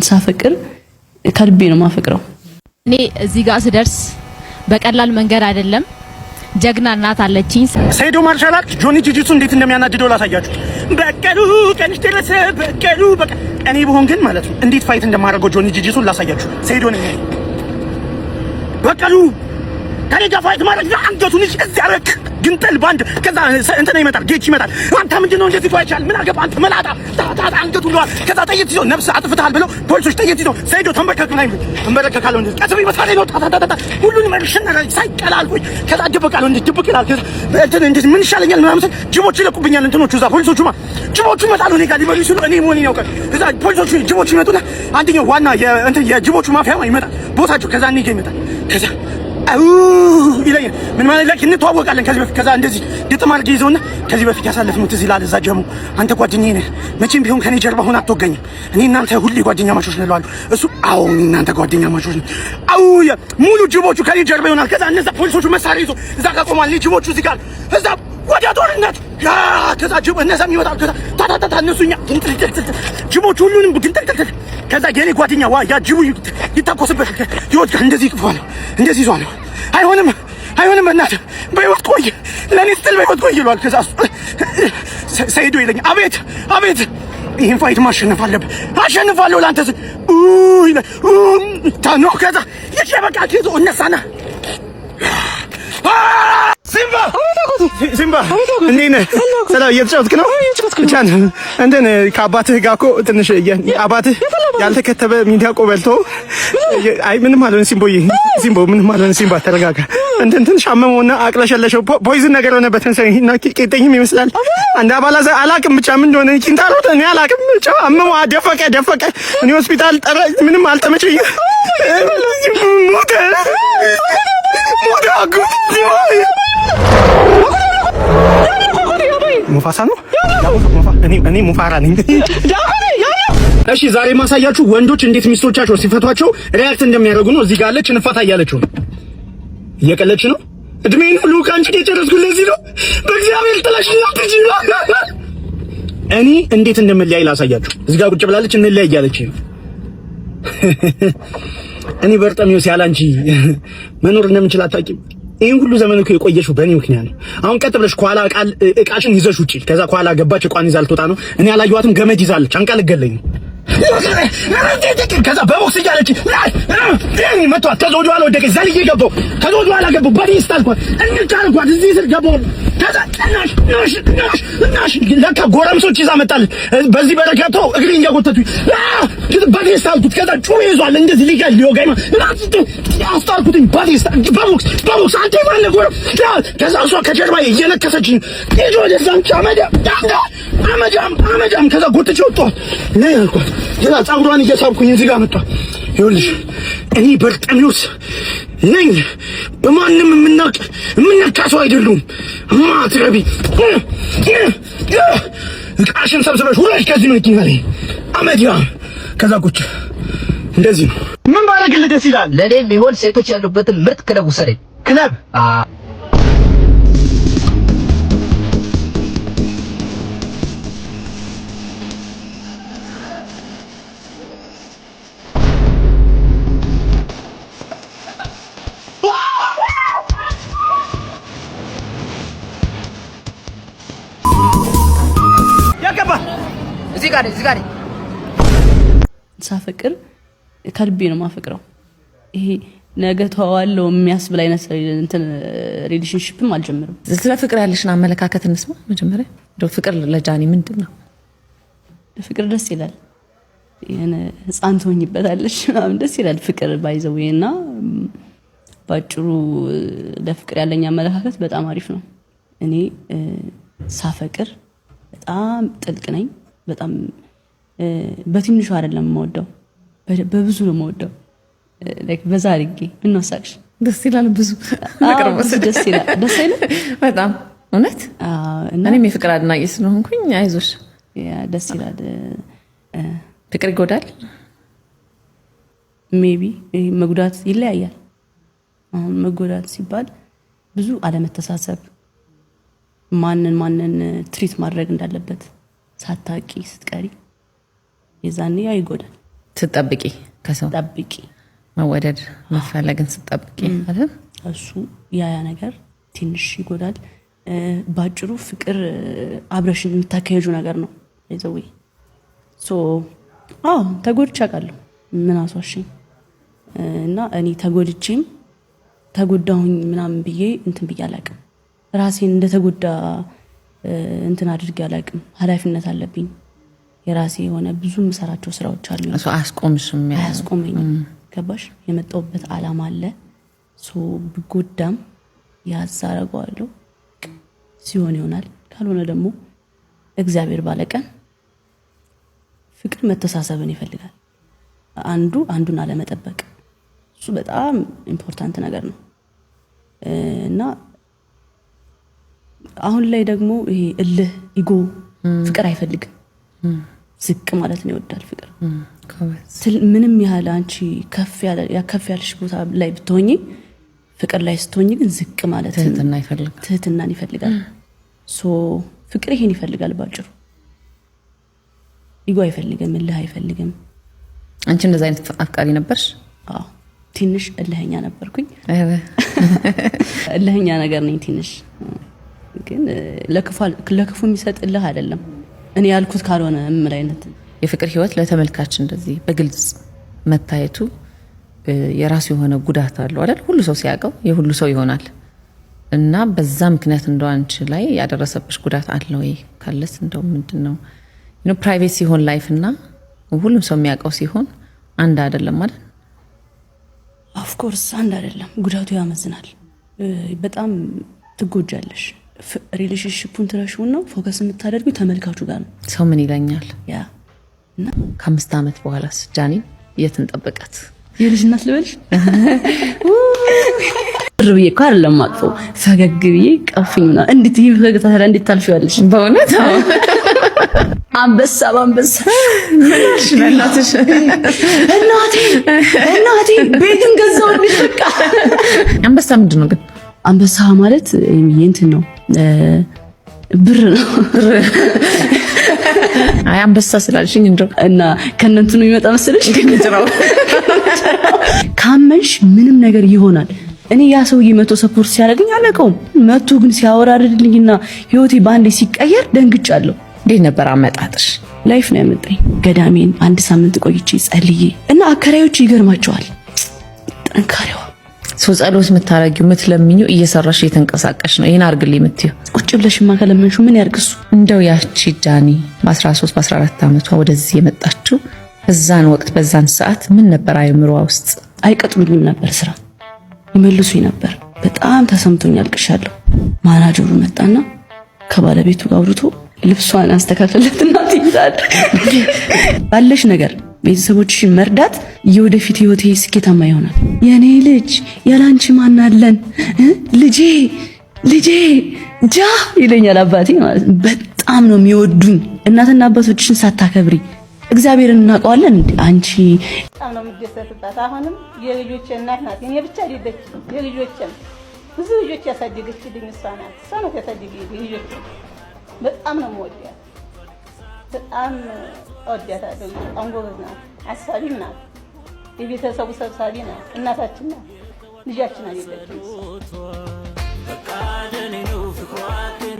ሳፈቅር ከልቤ ነው ማፈቅረው። እኔ እዚህ ጋር ስደርስ በቀላል መንገድ አይደለም። ጀግና እናት አለችኝ። ሰይዶ ማርሻል አርት ጆኒ ጂጂሱ እንዴት እንደሚያናድደው ላሳያችሁ። በቀሉ ቀንሽ ደረሰ በቀሉ በቃ እኔ ብሆን ግን ማለት ነው እንዴት ፋይት እንደማደርገው ጆኒ ጂጂሱን ላሳያችሁ። ሰይዶ ነኝ በቀሉ ከኔ ጋር ፋይት ማድረግ አንገቱን እዚያረክ ግንጠል ባንድ ከዛ እንትና ይመጣል ጌች ይመጣል። አንተ ምንድነው እንደዚህ ፋይቻል ምን አገባ አንተ መላጣ ታታ አንገቱ ነው ከዛ ጠይት ይዞ ነፍስ አጥፍተሃል ብለው ፖሊሶች ጠይት ይዞ ሰይዶ ተንበርከክ ላይ ተንበርከካለው እንደዚህ ቀጥብ ይመጣል ነው ታታ ሁሉን መልሽና ሳይቀላል ወይ ከዛ ደበቃለው እንደዚህ ደበቅ ይላል። ከዛ እንትን እንደዚህ ምን ይሻለኛል ምናምን ጅቦች ይለቁብኛል እንትኖቹ እዛ ፖሊሶቹማ ጅቦቹ ይመጣሉ እኔ ጋር ሊበሉ ሲሉ እኔ ሞኒ ያውቃል። ከዛ ፖሊሶቹ ጅቦች ይመጡና አንደኛው ዋና የእንትን የጅቦቹ ማፊያ ይመጣል ቦታቸው ከዛ እኔ ጋር ይመጣል ከዛ ይለኝ ምን ማለት ላይ እንተዋወቃለን ከዚህ በፊት ከዛ እንደዚህ ግጥም አድርጌ ይዘውና ከዚህ በፊት ያሳለፍነው ትዝ ይላል። እዛ ጀሙ አንተ ጓደኛዬ ነህ መቼም ቢሆን ከኔ ጀርባ ሆነ አትወገኝም። እኔ እናንተ ሁሌ ጓደኛ ማቾች ነን እለዋለሁ። እሱ አዎ እናንተ ጓደኛ ማቾች ነን አው ሙሉ ጅቦቹ ከኔ ጀርባ ይሆናል። ከዛ እነዛ ፖሊሶቹ መሳሪያ ይዘው እዛ ጋር ቆማል። ጅቦቹ እዚህ ጋር እዛ ወዲያ ጦርነት ከዛ ጅቦ እነዛም ይመጣሉ። ከዛ ታታታ እነሱኛ ጅቦቹ ሁሉንም ግንጠልጠል ከዛ የኔ ጓደኛ ዋ ያ ጅቡ ይታኮስበት ይወድቃ እንደዚህ ይጥፋል እንደዚህ ይዟል። አይሆንም እናት በህይወት ቆይ ለኔ ስትል በህይወት ቆይ ይሏል። ከዛ ሰይዶ ይለኝ አቤት ይሄን ፋይት ማሸነፍ አለብህ አሸንፋለሁ ላንተ ታኖ ከዛ የሸበቃ ከዞ እነሳና ሲምባ እንዴት ነህ? ሰላም እየተጫወትክ ነው? ብቻን እንትን ከአባትህ ጋር እኮ ትንሽ አባትህ ያልተከተበ ሚዲያቆ በልቶ አይ ምንም አልሆነ። ሲምቦ ምንም አልሆነ። ሲምባ ተረጋጋ። እንትን ትንሽ አመመውና አቅለሸለሸው ፖይዝን ነገር ሆነበት መሰለኝ እና ቄጠኝም ይመስላል። አንድ አባላዘ አላቅም ብቻ ምን እንደሆነ ኪንታሮት እኔ አላቅም ብቻ አመመው ደፈቀ። እኔ ሆስፒታል ምንም አልተመቸኝ ሞተ ሙፋሳ ነው እኔ ሙፋራ ነኝ። እሺ ዛሬ ማሳያችሁ ወንዶች እንዴት ሚስቶቻቸው ሲፈቷቸው ሪአክት እንደሚያደርጉ ነው። እዚህ ጋር አለች እንፋታ እያለችው እየቀለች ነው። እድሜን ሁሉ ካንቺ የጨረስኩ ለዚህ ነው። በእግዚአብሔር ጥላሽኝ ነው። እኔ እንዴት እንደምለያይ ላሳያችሁ። እዚህ ጋር ቁጭ ብላለች እንለያይ እያለች ነው። እኔ በርጠሚውስ ያላንቺ መኖር እንደምንችል አታውቂም። ይሄን ሁሉ ዘመን እኮ የቆየሽው በእኔ ምክንያት ነው። አሁን ቀጥ ብለሽ ኳላ እቃሽን ይዘሽ ውጪ። ከዛ ኳላ ገባች እቋን ይዛ ልትወጣ ነው። እኔ አላየኋትም ገመድ ይዛለች አንቃ ልገለኝ ነው። ከዛ በቦክስ እያለች እኔ መቷት። ከዛ ወደ ኋላ ወደቀች። ዘልዬ ገባሁ። ከዛ ወደ ኋላ ገባሁ። በዲስት አልኳት እንጫልኳት እዚህ ስር ገባሁ። ከዛ ናሽ ለካ ጎረምሶች ይዛ መጣለች። በዚህ በረከቶ እግሬን እያጎተቱኝ በዲስት አልኩት። ከዛ ጩቤ ይዟል እንደዚህ ሊገል ሊወጋኝ አስታርኩትኝ በቦክስ አንተ ይባለ ጎረም። ከዛ እሷ ከጀርባ እየነከሰችኝ ሄዶ ወደዛም አመጃም ከዛ ጎትቼ ወጣሁ ነይ አልኳት። ከዛ ጸጉሯን እየሳብኩኝ እዚህ ጋር መጣ። ይኸውልሽ እኔ በርጠሚውስ ነኝ። በማንም የምነካ ሰው አይደሉም። ማትረቢ እቃሽን ሰብስበሽ ሁለሽ ከዚህ መኪና ላይ አመዲያ ከዛ ቁጭ እንደዚህ ነው። ምን ባረግልህ ደስ ይላል? ለኔ ቢሆን ሴቶች ያሉበትን ምርጥ ክለብ ውሰደኝ። ክለብ እዚህ ጋር ሳፈቅር ከልቤ ነው ማፈቅረው። ይሄ ነገ ተዋዋለው የሚያስብል አይነት እንትን ሪሌሽንሺፕም አልጀምርም። ስለ ፍቅር ያለሽን አመለካከት እንስማ መጀመሪያ። እንደው ፍቅር ለጃኒ ምንድነው? ፍቅር ደስ ይላል። የነ ህፃን ትሆኝበታለሽ ምናምን ደስ ይላል ፍቅር ባይዘውና ባጭሩ ለፍቅር ያለኝ አመለካከት በጣም አሪፍ ነው። እኔ ሳፈቅር በጣም ጥልቅ ነኝ። በጣም በትንሹ አይደለም የምወደው በብዙ ነው የምወደው። ላይክ በዛ አድርጌ ምን ወሳቅሽ ደስ ይላል። ብዙ ፍቅር ደስ ይላል በጣም እውነት። እኔም የፍቅር አድናቂ ስለሆንኩኝ አይዞሽ ደስ ይላል። ፍቅር ይጎዳል ሜቢ መጉዳት ይለያያል። አሁን መጎዳት ሲባል ብዙ አለመተሳሰብ ማንን ትሪት ማድረግ እንዳለበት ሳታቂ ስትቀሪ የዛኔ ያ ይጎዳል። ስትጠብቂ ከሰው ጠብቂ መወደድ መፈለግን ስትጠብቂ አይደል? እሱ ያ ነገር ትንሽ ይጎዳል። ባጭሩ ፍቅር አብረሽን የምታካሄጁ ነገር ነው ይዘው ተጎድቼ አውቃለሁ። ምን አስዋሽኝ እና እኔ ተጎድቼም ተጎዳሁኝ ምናምን ብዬ እንትን ብዬ አላውቅም። ራሴን እንደተጎዳ እንትን አድርጌ አላውቅም። ኃላፊነት አለብኝ። የራሴ የሆነ ብዙ የምሰራቸው ስራዎች አሉ። እሱ አያስቆመኝም። ገባሽ? የመጣሁበት አላማ አለ። ብጎዳም ያዛረገዋለሁ። ሲሆን ይሆናል፣ ካልሆነ ደግሞ እግዚአብሔር ባለቀን። ፍቅር መተሳሰብን ይፈልጋል። አንዱ አንዱን አለመጠበቅ እሱ በጣም ኢምፖርታንት ነገር ነው እና አሁን ላይ ደግሞ ይሄ እልህ ኢጎ ፍቅር አይፈልግም። ዝቅ ማለት ነው ይወዳል ፍቅር። ምንም ያህል አንቺ ከፍ ያለሽ ቦታ ላይ ብትሆኚ ፍቅር ላይ ስትሆኚ ግን ዝቅ ማለት ትህትናን ይፈልጋል። ፍቅር ይሄን ይፈልጋል ባጭሩ። ኢጎ አይፈልግም፣ እልህ አይፈልግም። አንቺ እንደዛ አይነት አፍቃሪ ነበርሽ? አዎ ትንሽ እልህኛ ነበርኩኝ። እልህኛ ነገር ነኝ ትንሽ፣ ግን ለክፉ የሚሰጥ እልህ አይደለም። እኔ ያልኩት ካልሆነ ምን አይነት የፍቅር ህይወት ለተመልካች እንደዚህ በግልጽ መታየቱ የራሱ የሆነ ጉዳት አለው አይደል? ሁሉ ሰው ሲያውቀው የሁሉ ሰው ይሆናል እና በዛ ምክንያት እንደው አንቺ ላይ ያደረሰብሽ ጉዳት አለ ወይ? ካለስ እንደው ምንድነው? ፕራይቬት ሲሆን ላይፍ እና ሁሉም ሰው የሚያውቀው ሲሆን አንድ አይደለም አይደል? ኦፍ ኮርስ አንድ አይደለም። ጉዳቱ ያመዝናል። በጣም ትጎጃለሽ። ሪሌሽንሺፑን ትረሺውና ፎከስ የምታደርጊው ተመልካቹ ጋር ነው። ሰው ምን ይለኛል ያ እና ከ5 ዓመት በኋላስ ጃኒ የት እንጠብቃት? የልጅ እናት ልበልሽ? ብዬ እኮ አይደለም አቅፎ ፈገግ ብዬ ቀፍኝና እንዴት ይሄ ፈገግታ ታዲያ እንዴት ታልፊዋለሽ? በእውነት አንበሳ ባንበሳ ምንሽ እናትሽ እናቴ ቤትን ገዛሁልሽ። በቃ አንበሳ ምንድን ነው ግን? አንበሳ ማለት እንትን ነው፣ ብር ነው። አይ አንበሳ ስላልሽኝ እንደው እና ከነንቱ ነው የሚመጣ መሰለሽ? ካመንሽ ምንም ነገር ይሆናል። እኔ ያ ሰውዬ መቶ ሰፖርት ሲያደርግኝ አላውቀውም። መቶ ግን ሲያወራርድልኝና ህይወቴ ባንዴ ሲቀየር ደንግጫለሁ። እንዴት ነበር አመጣጥሽ? ላይፍ ነው ያመጣኝ። ገዳሜን 1 ሳምንት ቆይቼ ጸልዬ እና አከራዮች ይገርማቸዋል ጥንካሬዋ። ጸሎት የምታረጊው የምትለምኚው እየሰራሽ እየተንቀሳቀሽ ነው። ይሄን አርግልኝ የምትይው ቁጭ ብለሽማ ከለመንሹ ምን ያርግሱ? እንደው ያቺ ጃኒ በ13 በ14 ዓመቷ ወደዚህ የመጣችው በዛን ወቅት በዛን ሰዓት ምን ነበር አይምሮዋ ውስጥ? አይቀጥሉኝም ነበር ስራ ይመልሱኝ ነበር። በጣም ተሰምቶኝ አልቅሻለሁ። ማናጀሩ መጣና ከባለቤቱ ጋር አውርቶ ልብሷን አስተካከለትና ትይዛል ባለሽ ነገር ቤተሰቦችሽን መርዳት የወደፊት ህይወቴ ስኬታማ ይሆናል። የኔ ልጅ ያላንቺ ማን አለን? ልጄ ጃ ይለኛል አባቴ ማለት ነው። በጣም ነው የሚወዱኝ። እናትና አባቶችሽን ሳታከብሪ እግዚአብሔርን እናውቀዋለን እንዴ? አንቺ በጣም ነው የምደሰትባት። አሁንም የልጆቼ እናት ናት። እኔ ብቻ አይደለችም፣ የልጆቼም ብዙ ልጆች ያሳደገችልኝ እሷ ናት። እሷ ናት ያሳደገችልኝ ልጆቼ። በጣም ነው የምወዳት፣ በጣም እወዳታለሁ። በጣም ጎበዝ ናት፣ አሳቢም ናት፣ የቤተሰቡ ሰብሳቢ ናት፣ እናታችን ናት። ልጃችን አይደለችም እሷ።